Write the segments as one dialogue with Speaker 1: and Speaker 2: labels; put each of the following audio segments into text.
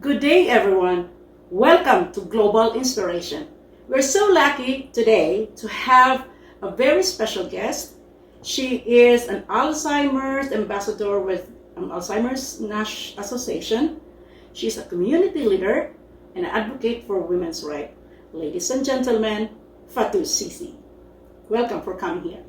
Speaker 1: Good day, everyone. Welcome to Global Inspiration. We're so lucky today to have a very special guest. She is an Alzheimer's ambassador with Alzheimer's Association. She's a community leader and an advocate for women's rights. Ladies and gentlemen, Fatou Ceesay. Welcome for coming here.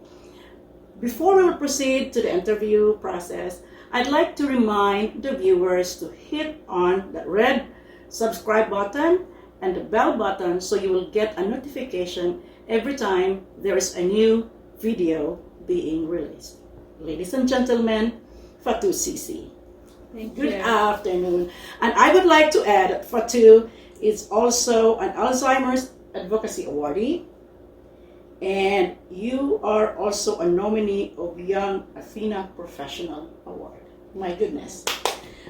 Speaker 1: Before we will proceed to the interview process, I'd like to remind the viewers to hit on the red subscribe button and the bell button so you will get a notification every time there is a new video being released. Ladies and gentlemen, Fatou Ceesay.
Speaker 2: Thank you.
Speaker 1: Good afternoon. And I would like to add that Fatou is also an Alzheimer's Advocacy awardee, and you are also a nominee of Young Athena Professional Award. My goodness,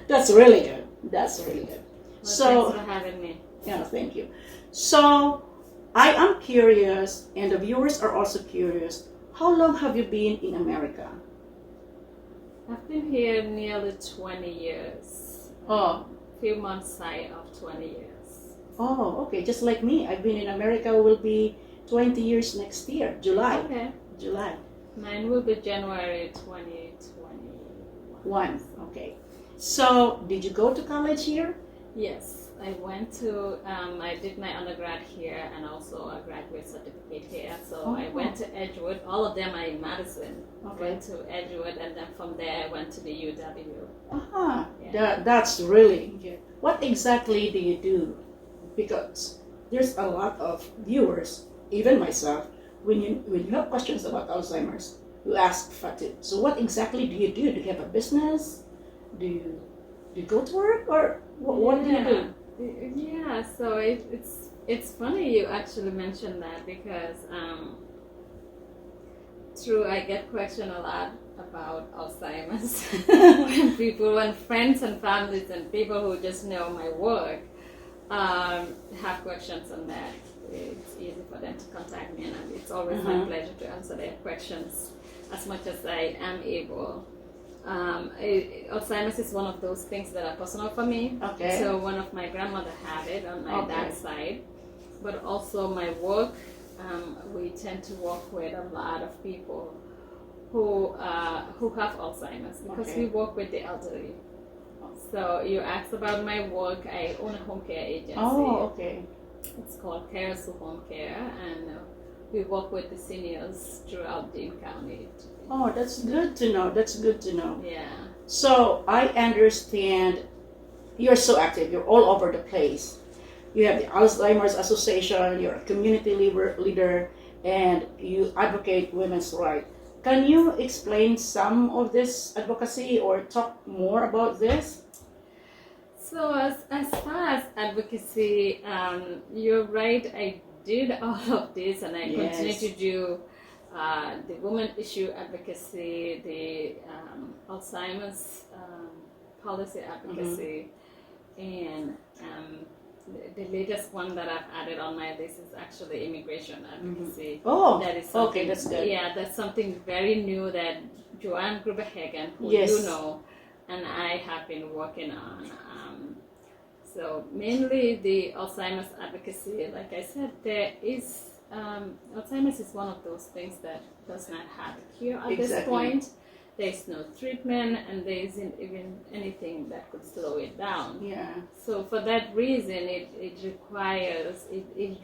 Speaker 1: that's really good. That's really good.
Speaker 2: Well, thanks for having me.
Speaker 1: Yeah, thank you. So I am curious, and the viewers are also curious. How long have you been in America?
Speaker 2: I've been here nearly 20 years.
Speaker 1: Oh.
Speaker 2: A few months shy of 20 years.
Speaker 1: Oh, okay. Just like me, I've been in America. Will be 20 years next year, July.
Speaker 2: Okay.
Speaker 1: July.
Speaker 2: Mine will be January 2021.
Speaker 1: Okay. So, did you go to college here?
Speaker 2: Yes, I went to, I did my undergrad here and also a graduate certificate here. So I went to Edgewood. All of them are in Madison.
Speaker 1: Okay.
Speaker 2: Went to Edgewood, and then from there I went to the UW.
Speaker 1: Yeah. That's really good. What exactly do you do? Because there's a lot of viewers, even myself, when you have questions about Alzheimer's, you ask Fatou. So what exactly do you do? Do you have a business? Do you go to work, or what do you do?
Speaker 2: Yeah, so it's funny you actually mentioned that, because I get questioned a lot about Alzheimer's when friends and families and people who just know my work have questions on that. It's easy for them to contact me, and it's always my pleasure to answer their questions as much as I am able. Alzheimer's is one of those things that are personal for me.
Speaker 1: Okay.
Speaker 2: So one of my grandmother had it on my dad's side, but also my work, we tend to work with a lot of people who have Alzheimer's, because we work with the elderly. So you asked about my work. I own a home care agency.
Speaker 1: Oh, okay.
Speaker 2: It's called Cairasu Home Care, and we work with the seniors throughout Dean County.
Speaker 1: Oh, that's good to know. That's good to know.
Speaker 2: Yeah.
Speaker 1: So I understand you're so active. You're all over the place. You have the Alzheimer's Association. You're a community leader, and you advocate women's rights. Can you explain some of this advocacy or talk more about this?
Speaker 2: So as far as advocacy, you're right. I did all of this, and I continue to do the women issue advocacy, the Alzheimer's policy advocacy, and the latest one that I've added on my list is actually immigration advocacy.
Speaker 1: Oh,
Speaker 2: that is
Speaker 1: okay, that's good.
Speaker 2: Yeah, that's something very new that Joanne Gruber-Hagen, who you know, and I have been working on. So mainly the Alzheimer's advocacy, like I said, there is Alzheimer's is one of those things that does not have a cure at this point. There is no treatment, and there isn't even anything that could slow it down.
Speaker 1: Yeah.
Speaker 2: So for that reason, it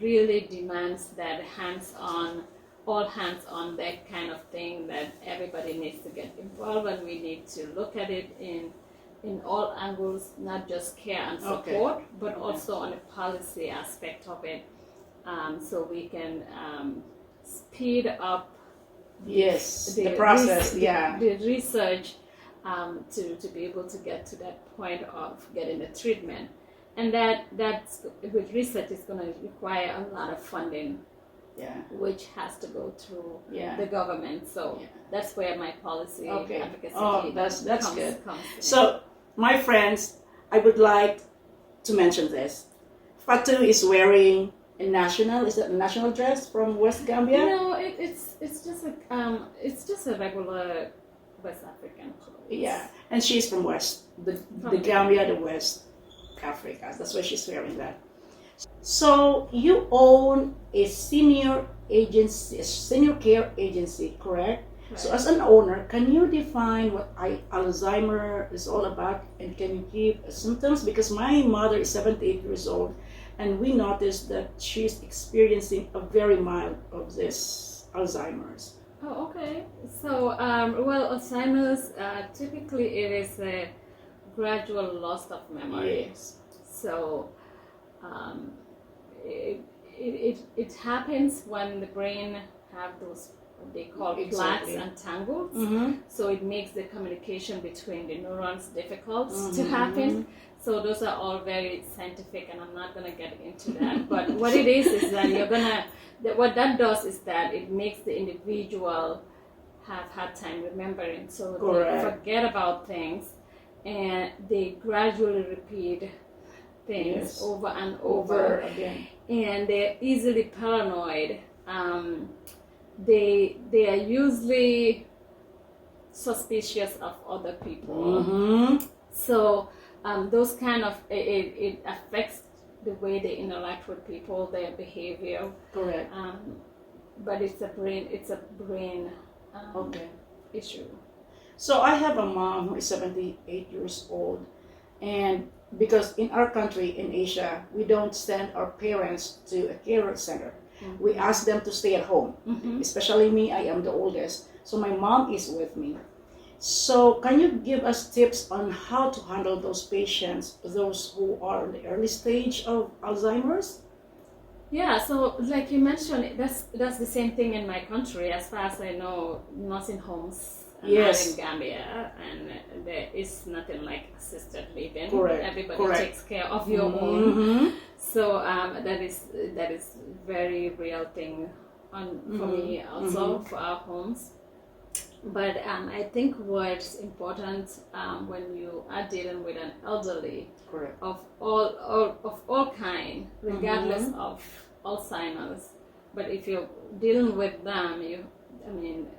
Speaker 2: really demands that all hands on deck kind of thing, that everybody needs to get involved, and we need to look at it in all angles, not just care and support, but also on the policy aspect of it, so we can speed up
Speaker 1: the process,
Speaker 2: the research, to be able to get to that point of getting the treatment. And that's with research is going to require a lot of funding, which has to go through the government. So that's where my policy advocacy
Speaker 1: that's good.
Speaker 2: Comes
Speaker 1: so, my friends, I would like to mention this. Fatou is wearing a national dress from West Gambia?
Speaker 2: No, it's just a regular West African clothes.
Speaker 1: Yeah, and she's from West, the Gambia, the West. Africa. That's why she's wearing that. So you own a senior agency, a senior care agency, correct?
Speaker 2: Right.
Speaker 1: So as an owner, can you define what Alzheimer is all about, and can you give symptoms? Because my mother is 78 years old, and we noticed that she's experiencing a very mild of this Alzheimer's.
Speaker 2: Oh, okay. So, well, Alzheimer's, typically it is a gradual loss of memory.
Speaker 1: Yes.
Speaker 2: So, it happens when the brain have those what they call plaques and tangles. So it makes the communication between the neurons difficult to happen. So those are all very scientific, and I'm not gonna get into that. But what it is that what that does is that it makes the individual have hard time remembering. So they forget about things, and they gradually repeat things over and over
Speaker 1: again.
Speaker 2: And they're easily paranoid. They are usually suspicious of other people. So those kind of it affects the way they interact with people, their behavior.
Speaker 1: Correct.
Speaker 2: But it's a brain issue.
Speaker 1: So I have a mom who is 78 years old, and because in our country, in Asia, we don't send our parents to a care center. We ask them to stay at home. Especially me, I am the oldest, so my mom is with me. So can you give us tips on how to handle those patients, those who are in the early stage of Alzheimer's?
Speaker 2: Yeah, so like you mentioned, that's the same thing in my country. As far as I know, nursing homes are not in Gambia, and there is nothing like assisted living. Everybody takes care of your own. So that is very real thing for me also, for our homes. But I think what's important when you are dealing with an elderly of all kind, regardless of Alzheimer's, but if you're dealing with them,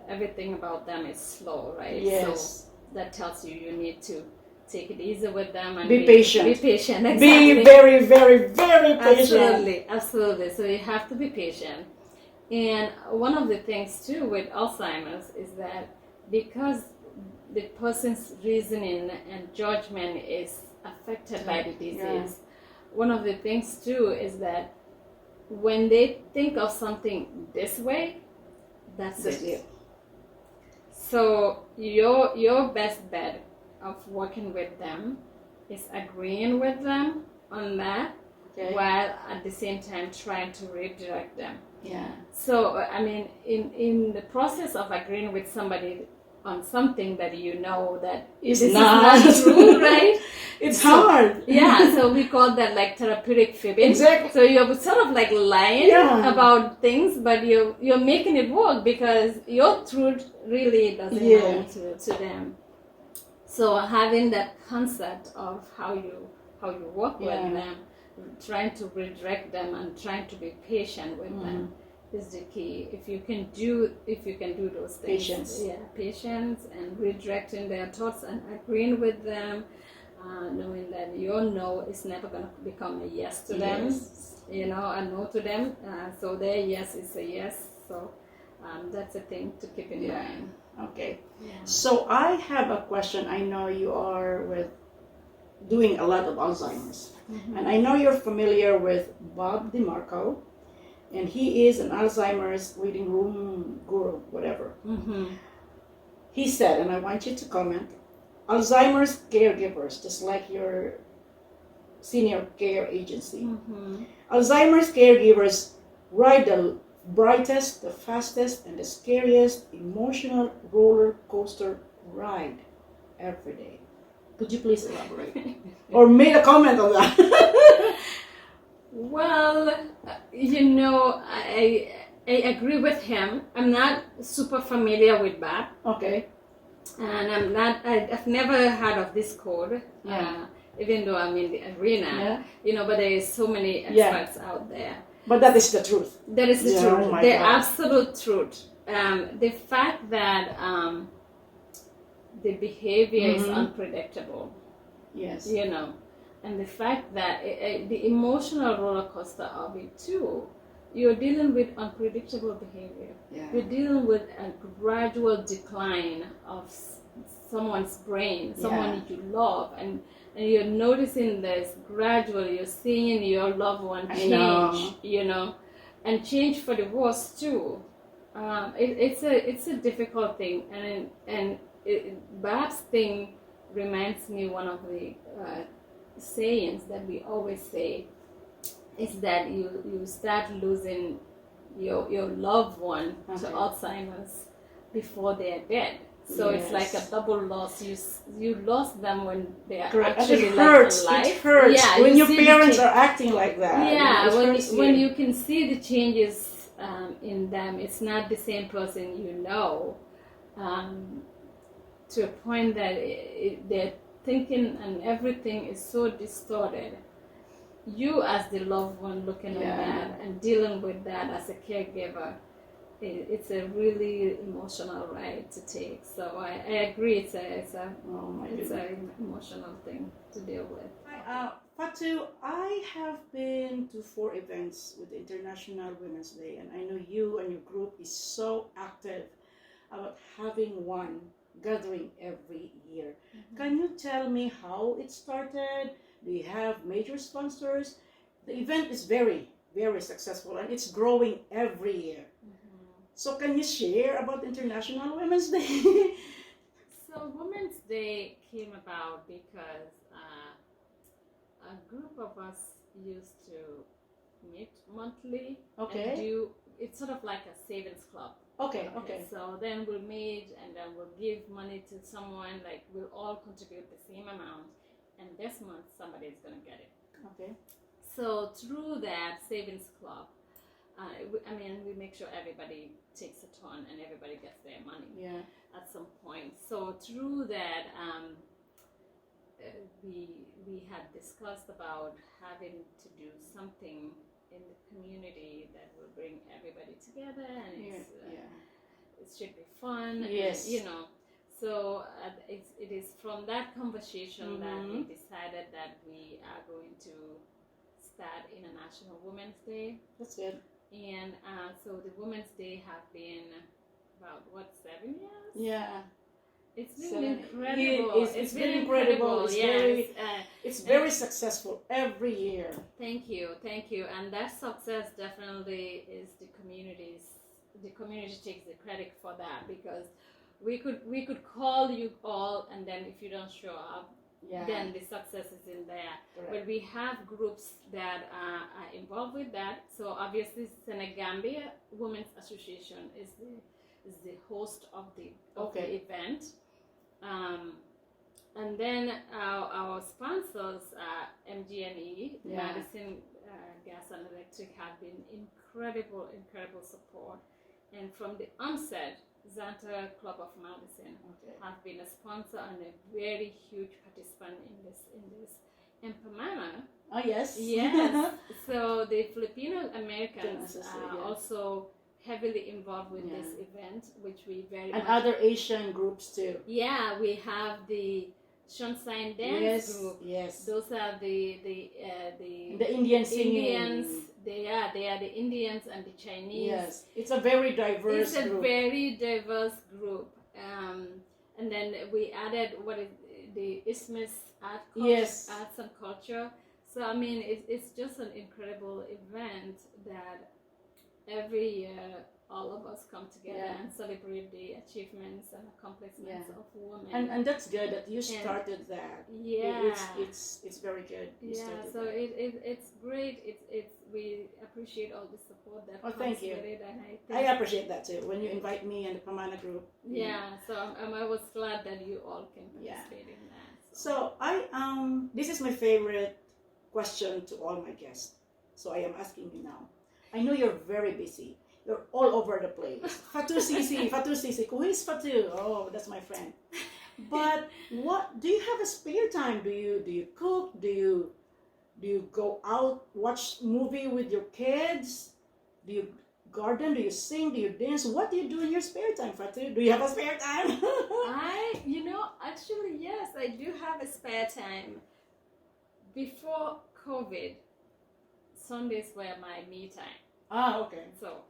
Speaker 2: everything about them is slow, right?
Speaker 1: Yes.
Speaker 2: So that tells you need to take it easy with them and
Speaker 1: be patient.
Speaker 2: Be patient. Exactly.
Speaker 1: Be very, very, very patient.
Speaker 2: Absolutely. So you have to be patient. And one of the things too with Alzheimer's is that because the person's reasoning and judgment is affected by the disease, one of the things too is that when they think of something this way, that's it. So your best bet of working with them is agreeing with them on that, while at the same time trying to redirect them. So in the process of agreeing with somebody on something that you know that
Speaker 1: is
Speaker 2: not true, right?
Speaker 1: It's hard.
Speaker 2: So we call that like therapeutic fibbing.
Speaker 1: Exactly.
Speaker 2: So you're sort of like lying about things, but you're making it work because your truth really doesn't belong to them. So having that concept of how you work with them, trying to redirect them and trying to be patient with them is the key. If you can do those things, patience and redirecting their thoughts and agreeing with them, knowing that your no is never going to become a yes to them, a no to them. So their yes is a yes. So that's a thing to keep in mind.
Speaker 1: Okay. So I have a question. I know you are doing a lot of Alzheimer's, and I know you're familiar with Bob DeMarco, and he is an Alzheimer's reading room guru, whatever. He said, and I want you to comment, Alzheimer's caregivers, just like your senior care agency, Alzheimer's caregivers ride the brightest, the fastest, and the scariest emotional roller coaster ride every day. Could you please elaborate? Or make a comment on that?
Speaker 2: Well, I agree with him. I'm not super familiar with Bob.
Speaker 1: Okay.
Speaker 2: And I've never heard of this code. Even though I'm in the arena, but there is so many experts out there.
Speaker 1: But that is the truth.
Speaker 2: That is the truth. The absolute truth. The fact that the behavior is unpredictable.
Speaker 1: Yes.
Speaker 2: and the fact that the emotional roller coaster of it too. You're dealing with unpredictable behavior.
Speaker 1: Yeah.
Speaker 2: You're dealing with a gradual decline of someone's brain, someone you love, and you're noticing this gradually. You're seeing your loved one change, and change for the worse too. It's a difficult thing, and Bab's thing reminds me one of the sayings that we always say is that you start losing your loved one to Alzheimer's before they are dead. So it's like a double loss. You lost them when they are actually alive.
Speaker 1: It hurts when your parents are acting like that.
Speaker 2: Yeah, when you can see the changes in them, it's not the same person to a point that their thinking and everything is so distorted. You as the loved one looking at that and dealing with that as a caregiver, it's a really emotional ride to take. So I agree, it's an emotional thing to deal with.
Speaker 1: Fatou, I have been to 4 events with International Women's Day, and I know you and your group is so active about having one gathering every year. Mm-hmm. Can you tell me how it started? Do you have major sponsors? The event is very, very successful and it's growing every year. Mm-hmm. So can you share about International Women's Day?
Speaker 2: So Women's Day came about because a group of us used to meet monthly and do, it's sort of like a savings club.
Speaker 1: Okay.
Speaker 2: So then we'll meet and then we'll give money to someone, like we'll all contribute the same amount. And this month, somebody is going to get it.
Speaker 1: Okay.
Speaker 2: So through that savings club, we make sure everybody takes a turn and everybody gets their money at some point. So through that, we had discussed about having to do something in the community that will bring everybody together, and it should be fun.
Speaker 1: Yes.
Speaker 2: And, so it is from that conversation that we decided that we are going to start International Women's Day.
Speaker 1: That's good.
Speaker 2: And so the Women's Day have been about 7 years?
Speaker 1: Yeah.
Speaker 2: It's been incredible.
Speaker 1: It's been incredible. It's very successful every year.
Speaker 2: Thank you. And that success definitely is the community takes the credit for that, because we could call you all, and then if you don't show up, then the success is in there. Correct. But we have groups that are involved with that. So obviously, Senegambia Women's Association is the host of the event, and then our sponsors, MGNE, Madison Gas and Electric, have been incredible support, and from the onset, Zanta Club of Madison have been a sponsor and a very huge participant in this. And Pamana.
Speaker 1: Oh yes.
Speaker 2: Yes. So the Filipino Americans are also heavily involved with this event, which we very
Speaker 1: and
Speaker 2: much
Speaker 1: other Asian groups too.
Speaker 2: Yeah, we have the Shunsign Dance group.
Speaker 1: Yes.
Speaker 2: Those are the
Speaker 1: Indian singing.
Speaker 2: Indians. They are the Indians and the Chinese.
Speaker 1: Yes, it's a very diverse group.
Speaker 2: It's a very diverse group. And then we added the Isthmus arts and culture. So I mean, it's just an incredible event that every year all of us come together and celebrate the achievements and accomplishments of women.
Speaker 1: And that's good that you started that.
Speaker 2: Yeah,
Speaker 1: it's very good.
Speaker 2: So it's great. We appreciate all the support that comes
Speaker 1: thank you.
Speaker 2: with it, and
Speaker 1: I appreciate that too when you invite me and the Pamana group.
Speaker 2: Yeah, so I was glad that you all can participate in that.
Speaker 1: So this is my favorite question to all my guests. So I am asking you now. I know you're very busy. You're all over the place. Fatou Ceesay. Who is Fatou? Oh, that's my friend. But what do you have a spare time? Do you cook? Do you go out watch movie with your kids? Do you garden? Do you sing? Do you dance? What do you do in your spare time, Fatou? Do you have a spare time?
Speaker 3: Actually, yes, I do have a spare time.
Speaker 2: before COVID, Sundays were my me time.
Speaker 1: Okay.
Speaker 2: So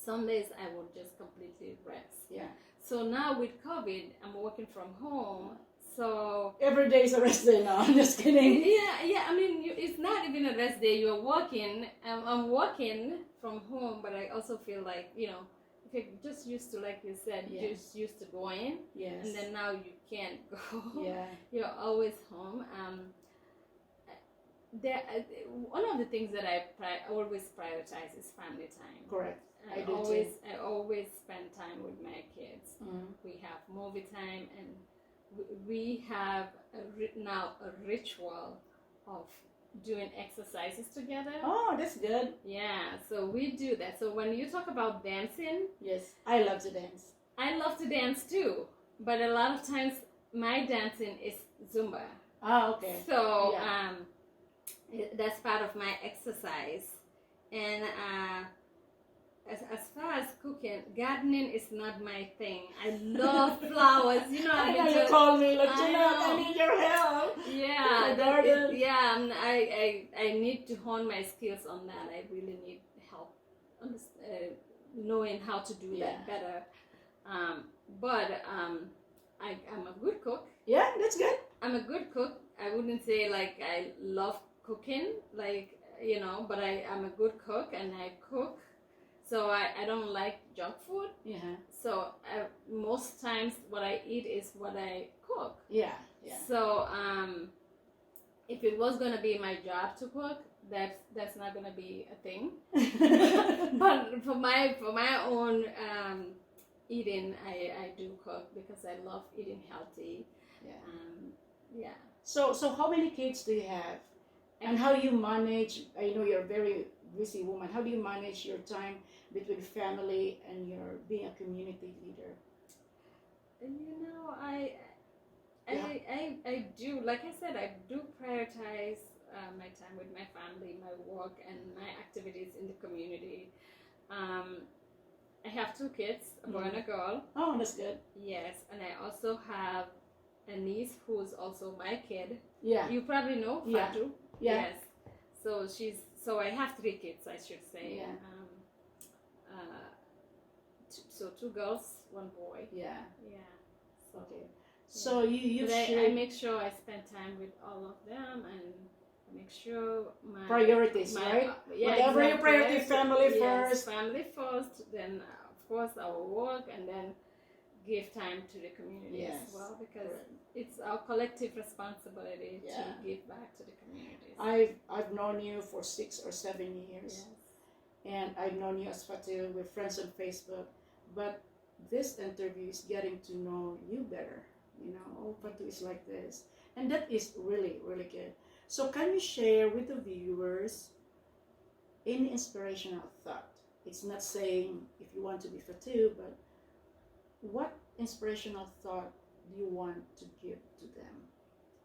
Speaker 2: Sundays I would just completely rest.
Speaker 1: Yeah.
Speaker 2: So now with COVID, I'm working from home. So
Speaker 1: every day is a rest day now. I'm just kidding.
Speaker 2: Yeah. I mean, it's not even a rest day. You're working. I'm working from home, but I also feel like, if you're just used to, like you said, just used to going,
Speaker 1: Yes.
Speaker 2: and then now you can't go.
Speaker 1: Yeah.
Speaker 2: You're always home. One of the things that I always prioritize is family time.
Speaker 1: Correct.
Speaker 2: I always spend time with my kids. We have movie time, and we have now a ritual of doing exercises together.
Speaker 1: Oh, that's good.
Speaker 2: Yeah, so we do that. So when you talk about dancing,
Speaker 1: yes, I love to dance.
Speaker 2: I love to dance too, but a lot of times my dancing is Zumba.
Speaker 1: Okay.
Speaker 2: So that's part of my exercise. And as far as cooking, gardening is not my thing. I love flowers.
Speaker 1: I know you call me, like, I need your help.
Speaker 2: Yeah,
Speaker 1: garden.
Speaker 2: I need to hone my skills on that. I really need help knowing how to do that better. But I'm a good cook.
Speaker 1: Yeah, that's good.
Speaker 2: I'm a good cook. I wouldn't say like I love cooking, but I'm a good cook and I cook. So I don't like junk food.
Speaker 1: Yeah.
Speaker 2: So most times what I eat is what I cook.
Speaker 1: Yeah.
Speaker 2: So if it was gonna be my job to cook, that's not gonna be a thing. But for my own eating, I do cook because I love eating healthy.
Speaker 1: Yeah. So how many kids do you have? And how you manage? I know you're a very busy woman. How do you manage your time between family and your being a community leader?
Speaker 2: I do, like I said, I do prioritize my time with my family, my work, and my activities in the community. I have 2 kids, a boy and a girl.
Speaker 1: Oh, that's good.
Speaker 2: Yes, and I also have a niece who's also my kid.
Speaker 1: Yeah.
Speaker 2: You probably know Fatou.
Speaker 1: Yeah.
Speaker 2: Yes. So I have 3 kids, I should say.
Speaker 1: Yeah.
Speaker 2: So 2 girls, 1 boy.
Speaker 1: Yeah.
Speaker 2: Yeah. So,
Speaker 1: okay. So
Speaker 2: I make sure I spend time with all of them, and I make sure my
Speaker 1: priorities, right?
Speaker 2: Yeah,
Speaker 1: whatever your priority, family
Speaker 2: first. Family first, then of course our work, and then give time to the community as well, because it's our collective responsibility to give back to the communities.
Speaker 1: I've known you for 6 or 7 years, and I've known you as Fatou. We're friends on Facebook, but this interview is getting to know you better. Fatou is like this, and that is really, really good. So can you share with the viewers any inspirational thought? It's not saying if you want to be Fatou, but what inspirational thought do you want to give to them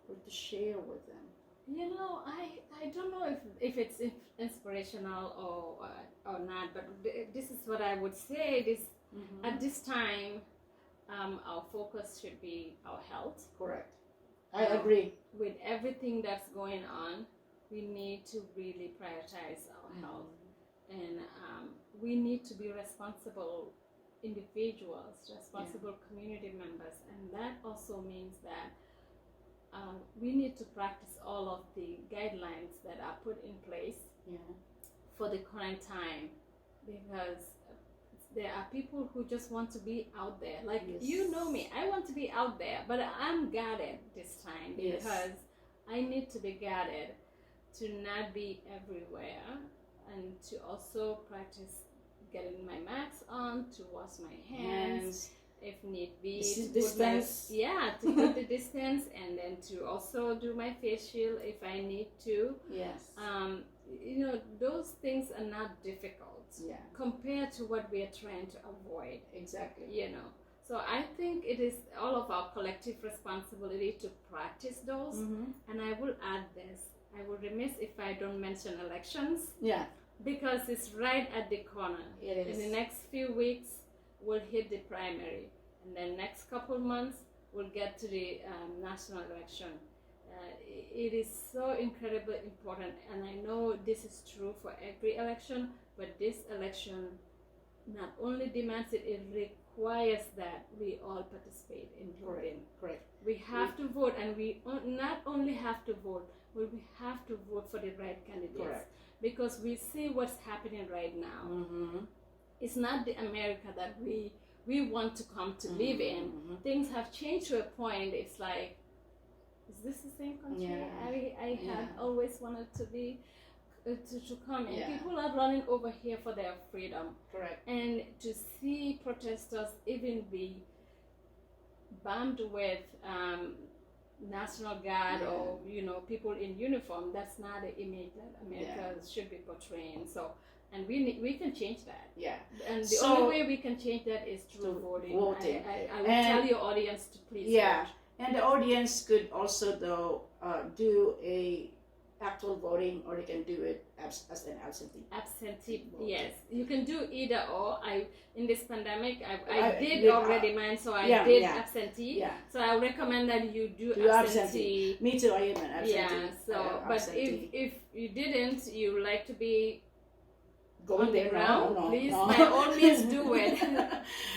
Speaker 1: or to share with them?
Speaker 2: I don't know if it's inspirational or not, but this is what I would say. At this time, our focus should be our health.
Speaker 1: Correct. I agree.
Speaker 2: With everything that's going on, we need to really prioritize our health, and we need to be responsible individuals, responsible community members, and that also means that we need to practice all of the guidelines that are put in place for the current time, because there are people who just want to be out there. You know me, I want to be out there, but I'm guarded this time because I need to be guarded to not be everywhere, and to also practice getting my mask on, to wash my hands if need be,
Speaker 1: distance.
Speaker 2: To put the distance, and then to also do my face shield if I need to. Those things are not difficult compared to what we are trying to avoid.
Speaker 1: Exactly.
Speaker 2: So I think it is all of our collective responsibility to practice those. And I will add this. I will remiss if I don't mention elections. Because it's right at the corner.
Speaker 1: It is.
Speaker 2: In the next few weeks, we'll hit the primary. And then next couple months, we'll get to the national election. it is so incredibly important, and I know this is true for every election, but this election not only demands it, it requires that we all participate in voting.
Speaker 1: Correct.
Speaker 2: We have to vote, and we not only have to vote, but we have to vote for the right candidates.
Speaker 1: Correct.
Speaker 2: Because we see what's happening right now.
Speaker 1: Mm-hmm.
Speaker 2: It's not the America that we want to come to live in.
Speaker 1: Mm-hmm.
Speaker 2: Things have changed to a point. It's like, is this the same country I had always wanted to be, to come in?
Speaker 1: Yeah.
Speaker 2: People are running over here for their freedom.
Speaker 1: Correct.
Speaker 2: And to see protesters even be bombed with National Guard or people in uniform, that's not the image that America should be portraying. So, and we can change that.
Speaker 1: Yeah.
Speaker 2: And the only way we can change that is through voting. I will tell your audience to please vote.
Speaker 1: And the audience could also do a actual voting, or they can do it as an absentee.
Speaker 2: Absentee, yes. You can do either or. In this pandemic, I did already mine, so I did absentee. Yeah. So I recommend that you do absentee.
Speaker 1: Me too, I am an absentee.
Speaker 2: Yeah, so, but if you didn't, you like to be
Speaker 1: going
Speaker 2: on the
Speaker 1: there
Speaker 2: ground,
Speaker 1: no,
Speaker 2: please, by all means do it.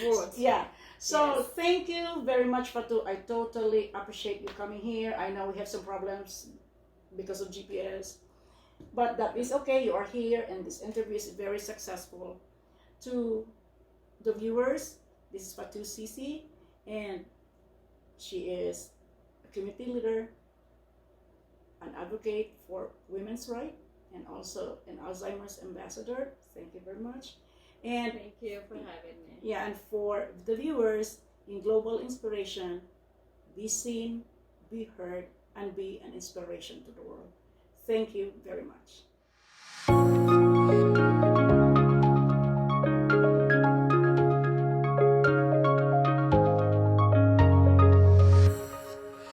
Speaker 2: Vote.
Speaker 1: Yeah. So thank you very much, Fatou. I totally appreciate you coming here. I know we have some problems because of GPS, but that is okay. You are here, and this interview is very successful. To the viewers, this is Fatou Ceesay, and she is a community leader, an advocate for women's rights, and also an Alzheimer's ambassador. Thank you very much. And
Speaker 2: thank you for having me.
Speaker 1: Yeah, and for the viewers in Global Inspiration, be seen, be heard, and be an inspiration to the world. Thank you very much.